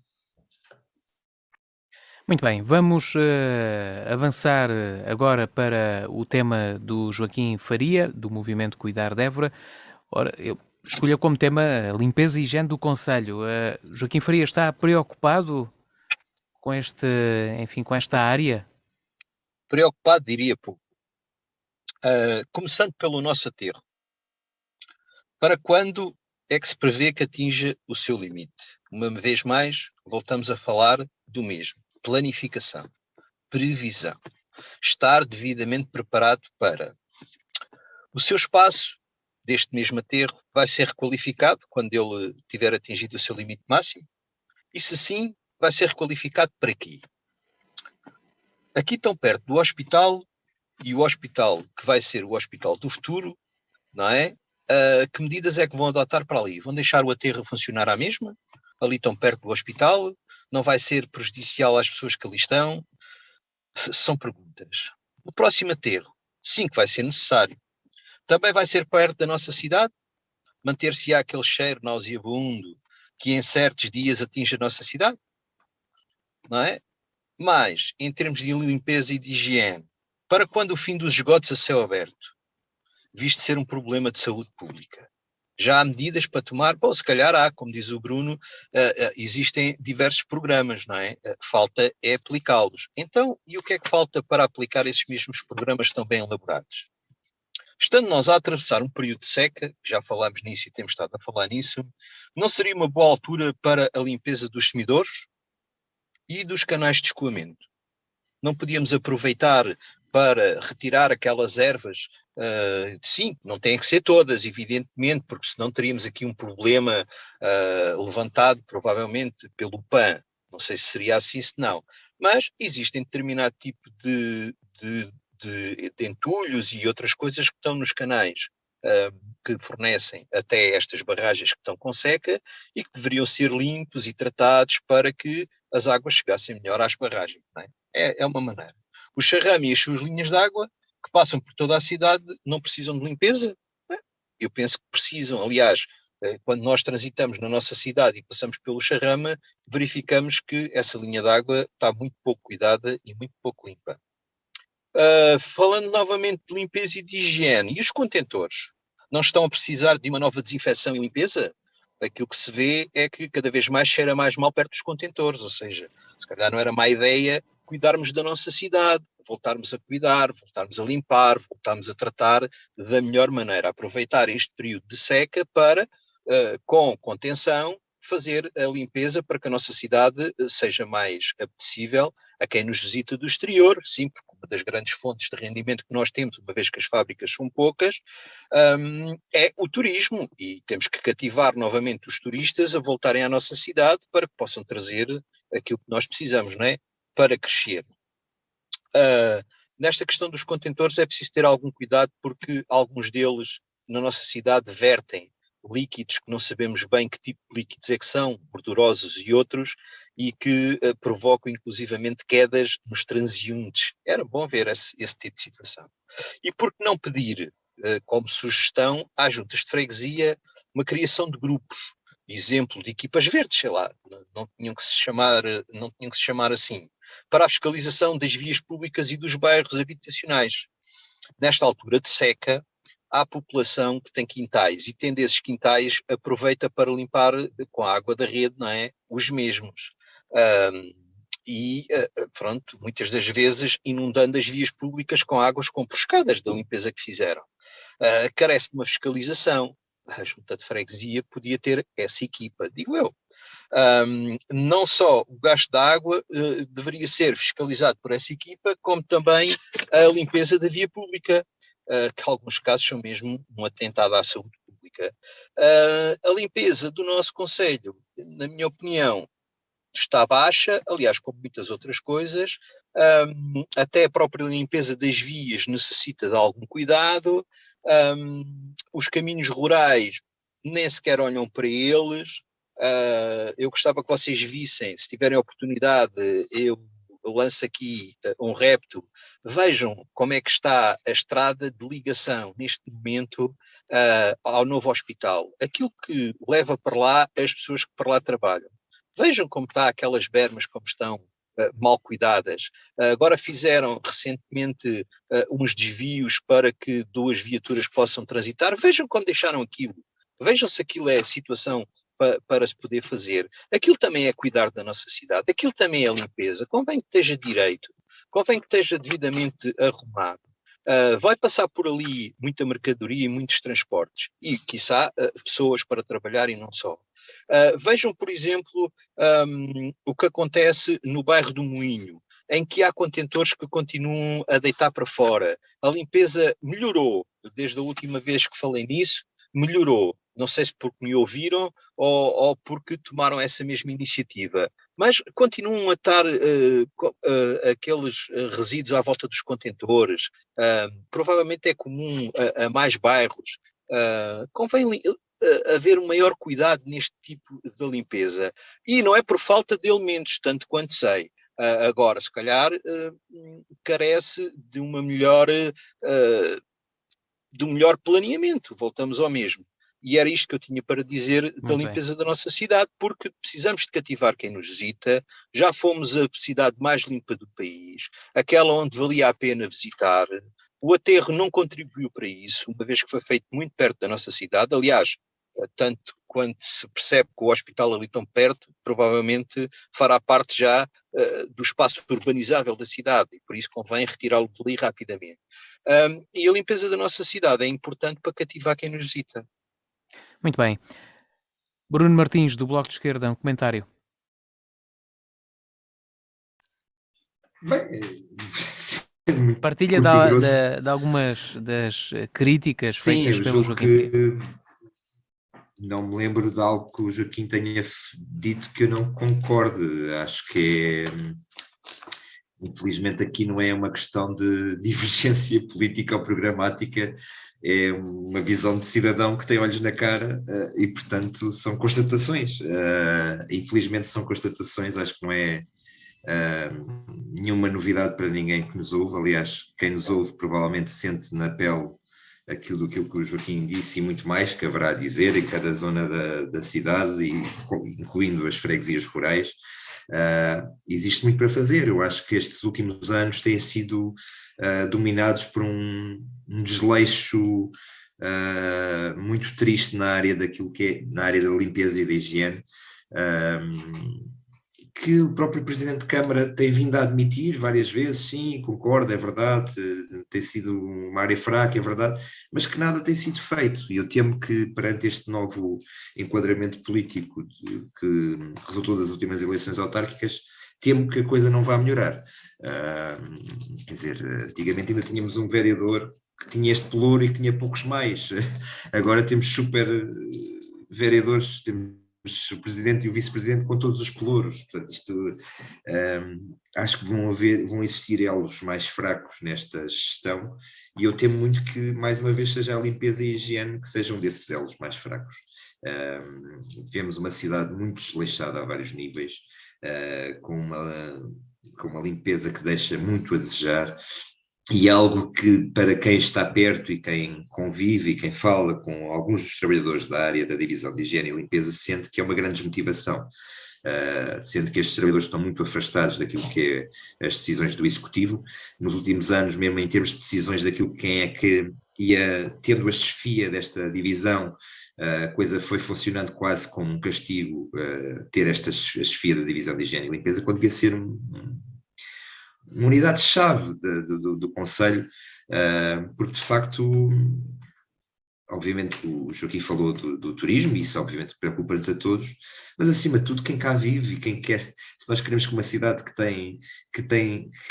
Muito bem, vamos avançar agora para o tema do Joaquim Faria, do movimento Cuidar de Évora. Ora, eu escolho como tema a limpeza e higiene do concelho. Joaquim Faria está preocupado com com esta área? Preocupado, diria pouco. Começando pelo nosso aterro. Para quando é que se prevê que atinja o seu limite? Uma vez mais, voltamos a falar do mesmo. Planificação, previsão, estar devidamente preparado para. O seu espaço deste mesmo aterro vai ser requalificado quando ele tiver atingido o seu limite máximo? E se sim, vai ser requalificado para quê? Aqui tão perto do hospital, e o hospital que vai ser o hospital do futuro, não é? Que medidas é que vão adotar para ali? Vão deixar o aterro funcionar à mesma? Ali tão perto do hospital? Não vai ser prejudicial às pessoas que ali estão? São perguntas. O próximo aterro, sim que vai ser necessário. Também vai ser perto da nossa cidade? Manter-se-á aquele cheiro nauseabundo que em certos dias atinge a nossa cidade? Não é? Mas, em termos de limpeza e de higiene, para quando o fim dos esgotos a céu aberto? Visto ser um problema de saúde pública. Já há medidas para tomar? Bom, se calhar há, como diz o Bruno, existem diversos programas, não é? Falta é aplicá-los. Então, e o que é que falta para aplicar esses mesmos programas tão bem elaborados? Estando nós a atravessar um período de seca, já falámos nisso e temos estado a falar nisso, não seria uma boa altura para a limpeza dos semidouros e dos canais de escoamento? Não podíamos aproveitar para retirar aquelas ervas, sim, não têm que ser todas, evidentemente, porque senão teríamos aqui um problema levantado provavelmente pelo PAN, não sei se seria assim, se não, mas existem determinado tipo de entulhos e outras coisas que estão nos canais que fornecem até estas barragens que estão com seca e que deveriam ser limpos e tratados para que as águas chegassem melhor às barragens, não é? É uma maneira. O Charrame e as suas linhas de água que passam por toda a cidade não precisam de limpeza? Eu penso que precisam. Aliás, quando nós transitamos na nossa cidade e passamos pelo Charrame, verificamos que essa linha de água está muito pouco cuidada e muito pouco limpa. Falando novamente de limpeza e de higiene, e os contentores? Não estão a precisar de uma nova desinfecção e limpeza? Aquilo que se vê é que cada vez mais cheira mais mal perto dos contentores, ou seja, se calhar não era má ideia cuidarmos da nossa cidade, voltarmos a cuidar, voltarmos a limpar, voltarmos a tratar da melhor maneira, aproveitar este período de seca para, com contenção, fazer a limpeza para que a nossa cidade seja mais apetecível a quem nos visita do exterior, sim, porque uma das grandes fontes de rendimento que nós temos, uma vez que as fábricas são poucas, é o turismo, e temos que cativar novamente os turistas a voltarem à nossa cidade para que possam trazer aquilo que nós precisamos, não é? Para crescer. Nesta questão dos contentores é preciso ter algum cuidado porque alguns deles na nossa cidade vertem líquidos que não sabemos bem que tipo de líquidos é que são, gordurosos e outros, e que provocam inclusivamente quedas nos transeuntes. Era bom ver esse tipo de situação. E por que não pedir, como sugestão, às juntas de freguesia, uma criação de grupos, exemplo de equipas verdes, sei lá, não tinham que se chamar assim, para a fiscalização das vias públicas e dos bairros habitacionais. Nesta altura de seca, à população que tem quintais e tendo esses quintais aproveita para limpar com a água da rede, não é? Os mesmos. Pronto, muitas das vezes inundando as vias públicas com águas compuscadas da limpeza que fizeram. Carece de uma fiscalização. A junta de freguesia podia ter essa equipa, digo eu. Não só o gasto da água deveria ser fiscalizado por essa equipa, como também a limpeza da via pública, que em alguns casos são mesmo um atentado à saúde pública. A limpeza do nosso concelho, na minha opinião, está baixa, aliás, como muitas outras coisas, até a própria limpeza das vias necessita de algum cuidado, os caminhos rurais nem sequer olham para eles. Eu gostava que vocês vissem, se tiverem oportunidade, eu lanço aqui um repto, vejam como é que está a estrada de ligação neste momento ao novo hospital, aquilo que leva para lá as pessoas que para lá trabalham. Vejam como está aquelas bermas, como estão mal cuidadas. Agora fizeram recentemente uns desvios para que 2 viaturas possam transitar. Vejam como deixaram aquilo. Vejam se aquilo é a situação para se poder fazer. Aquilo também é cuidar da nossa cidade. Aquilo também é limpeza. Convém que esteja direito. Convém que esteja devidamente arrumado. Vai passar por ali muita mercadoria e muitos transportes. E, quiçá, pessoas para trabalhar e não só. Vejam, por exemplo, o que acontece no bairro do Moinho, em que há contentores que continuam a deitar para fora. A limpeza melhorou, desde a última vez que falei nisso, melhorou. Não sei se porque me ouviram ou porque tomaram essa mesma iniciativa. Mas continuam a estar aqueles resíduos à volta dos contentores. Provavelmente é comum a mais bairros. Convém haver um maior cuidado neste tipo de limpeza. E não é por falta de elementos, tanto quanto sei. Agora, se calhar, carece de uma melhor, de um melhor planeamento. Voltamos ao mesmo. E era isto que eu tinha para dizer da limpeza da nossa cidade, porque precisamos de cativar quem nos visita. Já fomos a cidade mais limpa do país, aquela onde valia a pena visitar. O aterro não contribuiu para isso, uma vez que foi feito muito perto da nossa cidade. Aliás, tanto quanto se percebe que o hospital ali tão perto, provavelmente fará parte já do espaço urbanizável da cidade, e por isso convém retirá-lo dali rapidamente. E a limpeza da nossa cidade é importante para cativar quem nos visita. Muito bem. Bruno Martins, do Bloco de Esquerda, um comentário. Bem, partilha de algumas das críticas feitas pelo Joaquim Frias. Não me lembro de algo que o Joaquim tenha dito que eu não concorde. Acho que infelizmente aqui não é uma questão de divergência política ou programática, é uma visão de cidadão que tem olhos na cara e, portanto, são constatações. Infelizmente são constatações, acho que não é nenhuma novidade para ninguém que nos ouve. Aliás, quem nos ouve provavelmente sente na pele aquilo que o Joaquim disse e muito mais que haverá a dizer em cada zona da cidade, incluindo as freguesias rurais. Existe muito para fazer. Eu acho que estes últimos anos têm sido dominados por um desleixo muito triste na área daquilo que é, na área da limpeza e da higiene, que o próprio Presidente de Câmara tem vindo a admitir várias vezes. Sim, concordo, é verdade, tem sido uma área fraca, é verdade, mas que nada tem sido feito, e eu temo que perante este novo enquadramento político que resultou das últimas eleições autárquicas, temo que a coisa não vá melhorar. Quer dizer, antigamente ainda tínhamos um vereador que tinha este pelouro e que tinha poucos mais, agora temos super vereadores, temos o presidente e o vice-presidente com todos os pelouros. Portanto, isto, acho que vão existir elos mais fracos nesta gestão, e eu temo muito que mais uma vez seja a limpeza e a higiene que sejam desses elos mais fracos. Temos uma cidade muito desleixada a vários níveis, com uma limpeza que deixa muito a desejar, e algo que, para quem está perto e quem convive e quem fala com alguns dos trabalhadores da área da divisão de higiene e limpeza, sente que é uma grande desmotivação, sente que estes trabalhadores estão muito afastados daquilo que é as decisões do Executivo. Nos últimos anos, mesmo em termos de decisões daquilo que quem é que tendo a chefia desta divisão, a coisa foi funcionando quase como um castigo, ter a chefia da divisão de higiene e limpeza, quando devia ser uma unidade-chave do Conselho, porque de facto, obviamente o Joaquim falou do turismo, e isso obviamente preocupa-nos a todos, mas acima de tudo quem cá vive e quem quer, se nós queremos que uma cidade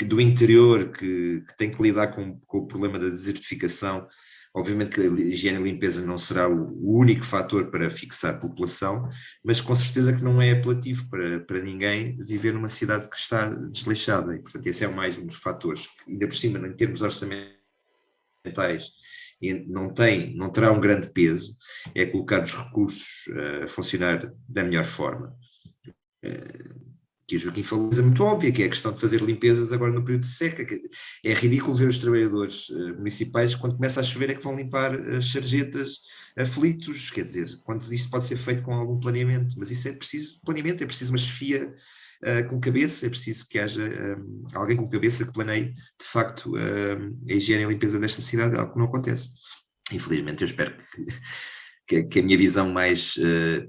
do interior, que tem que lidar com o problema da desertificação, obviamente que a higiene e limpeza não será o único fator para fixar população, mas com certeza que não é apelativo para ninguém viver numa cidade que está desleixada, e portanto esse é mais um dos fatores, que, ainda por cima em termos orçamentais, não terá um grande peso, é colocar os recursos a funcionar da melhor forma. Que o Joaquim falou, é muito óbvia, que é a questão de fazer limpezas agora no período de seca. É ridículo ver os trabalhadores municipais, quando começa a chover, é que vão limpar as sarjetas aflitos, quer dizer, quando isso pode ser feito com algum planeamento, mas isso é preciso planeamento, é preciso uma chefia com cabeça, é preciso que haja alguém com cabeça que planeie, de facto, a higiene e a limpeza desta cidade, é algo que não acontece. Infelizmente, eu espero que a minha visão mais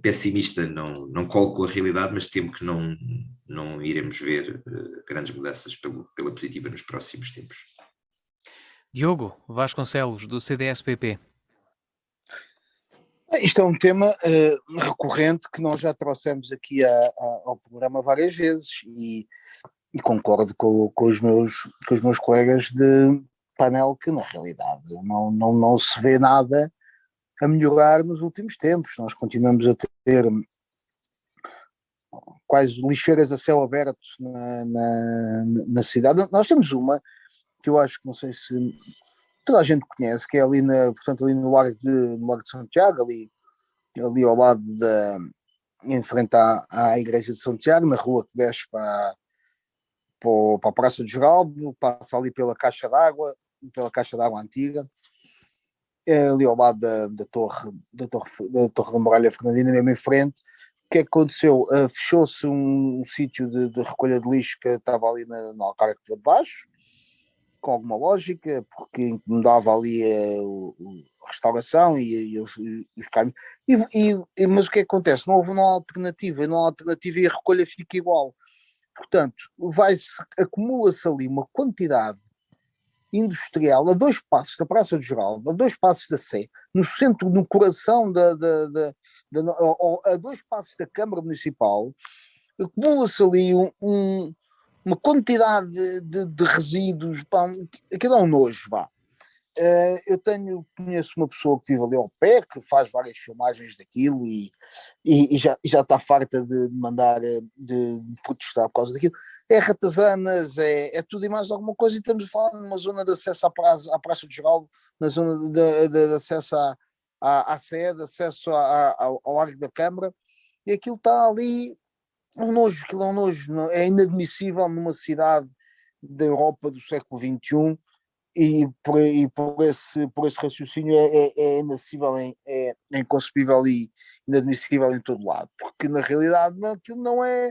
pessimista não cole com a realidade, mas temo que não iremos ver grandes mudanças pela positiva nos próximos tempos. Diogo Vasconcelos, do CDS-PP. Isto é um tema recorrente que nós já trouxemos aqui ao programa várias vezes e concordo com os meus colegas de painel que na realidade não se vê nada a melhorar nos últimos tempos. Nós continuamos a ter quase lixeiras a céu aberto na cidade. Nós temos uma que eu acho que não sei se toda a gente conhece, que é ali, portanto, ali no Largo de Santiago, ali ao lado em frente à Igreja de Santiago, na rua que desce para a Praça do Geraldo, passa ali pela Caixa d'Água antiga, ali ao lado da torre da Muralha Fernandina, mesmo em frente. O que é que aconteceu? Fechou-se um sítio de recolha de lixo que estava ali na Alcântara de Baixo, com alguma lógica, porque incomodava ali a restauração e os caminhos. Mas o que acontece? Não há alternativa e a recolha fica igual. Portanto, acumula-se ali uma quantidade industrial a 2 passos da Praça do Geraldo, a 2 passos da Sé, no centro, no coração a 2 passos da Câmara Municipal, acumula-se ali uma quantidade de resíduos, pá, aquilo é um nojo, vá. Eu conheço uma pessoa que vive ali ao pé, que faz várias filmagens daquilo e já está farta de mandar, de protestar por causa daquilo. É ratazanas, é tudo e mais alguma coisa, e estamos a falar numa zona de acesso à Praça do Geraldo, na zona de acesso à sede, acesso ao Largo da Câmara, e aquilo está ali, aquilo é um nojo, é inadmissível numa cidade da Europa do século XXI, e por esse raciocínio é inadmissível, é inconcebível e inadmissível em todo lado, porque na realidade aquilo não é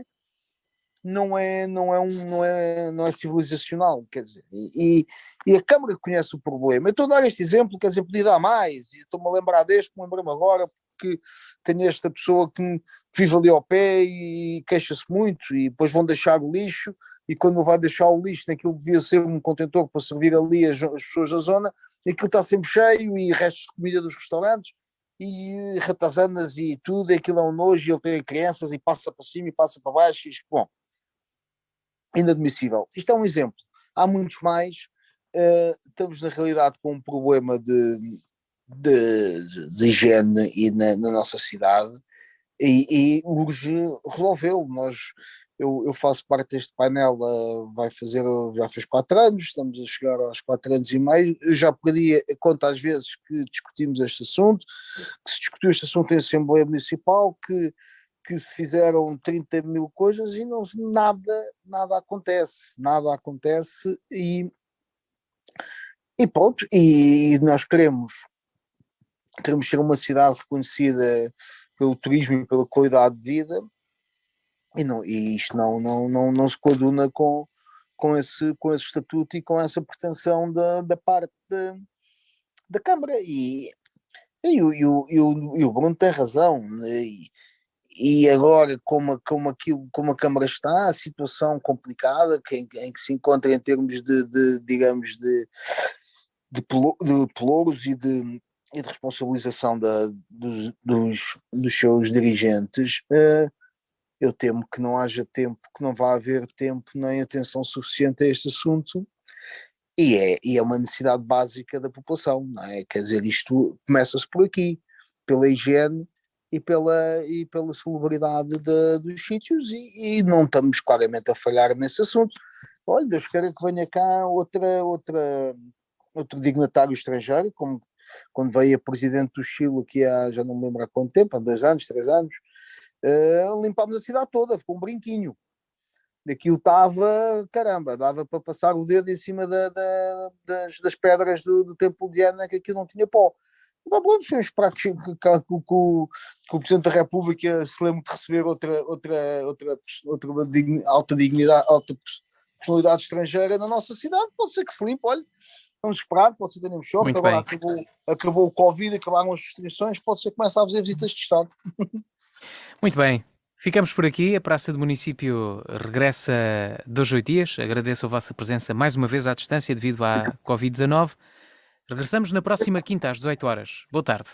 civilizacional, quer dizer, e a Câmara conhece o problema. Eu estou a dar este exemplo, quer dizer, podia dar mais, e estou-me a lembrar deste, lembrei-me agora, porque tenho esta pessoa que vive ali ao pé e queixa-se muito, e depois vão deixar o lixo, e quando vai deixar o lixo naquilo que devia ser um contentor para servir ali as pessoas da zona, aquilo está sempre cheio, e restos de comida dos restaurantes, e ratazanas e tudo, aquilo é um nojo, e ele tem crianças, e passa para cima e passa para baixo, e bom, inadmissível. Isto é um exemplo. Há muitos mais. Estamos na realidade com um problema de higiene na nossa cidade e urge resolvê-lo. Eu faço parte deste painel, já fez 4 anos, estamos a chegar aos 4 anos e meio. Eu já perdi a conta às vezes que discutimos este assunto, que se discutiu este assunto em Assembleia Municipal, que se fizeram 30 mil coisas e nada acontece e pronto, e nós queremos ser uma cidade reconhecida pelo turismo e pela qualidade de vida, e isto não se coaduna com esse estatuto e com essa pretensão da parte da Câmara. E o Bruno tem razão, né? E agora, como a Câmara está, a situação complicada em que se encontra em termos digamos, de pelouros e de responsabilização dos seus dirigentes, eu temo que não haja tempo, que não vá haver tempo nem atenção suficiente a este assunto, e é uma necessidade básica da população, não é? Quer dizer, isto começa-se por aqui, pela higiene e pela salubridade dos sítios, e não estamos claramente a falhar nesse assunto. Olha, Deus queira que venha cá outro dignatário estrangeiro, como quando veio a presidente do Chile, que já não me lembro há quanto tempo, há 2 anos, 3 anos, limpámos a cidade toda, ficou um brinquinho. Aquilo estava, caramba, dava para passar o dedo em cima das pedras do templo de Ana, que aquilo não tinha pó. Mas pronto, vamos esperar que o Presidente da República se lembre de receber outra alta dignidade, alta personalidade estrangeira na nossa cidade. Pode ser que se limpe, olha, vamos esperar, pode ser que tenhamos choque. Muito Agora bem. acabou o Covid, acabaram as restrições, pode ser que comece a fazer visitas de Estado. Muito bem. Ficamos por aqui. A Praça do Município regressa 2 8 dias. Agradeço a vossa presença mais uma vez à distância devido à Covid-19. Regressamos na próxima quinta às 18 horas. Boa tarde.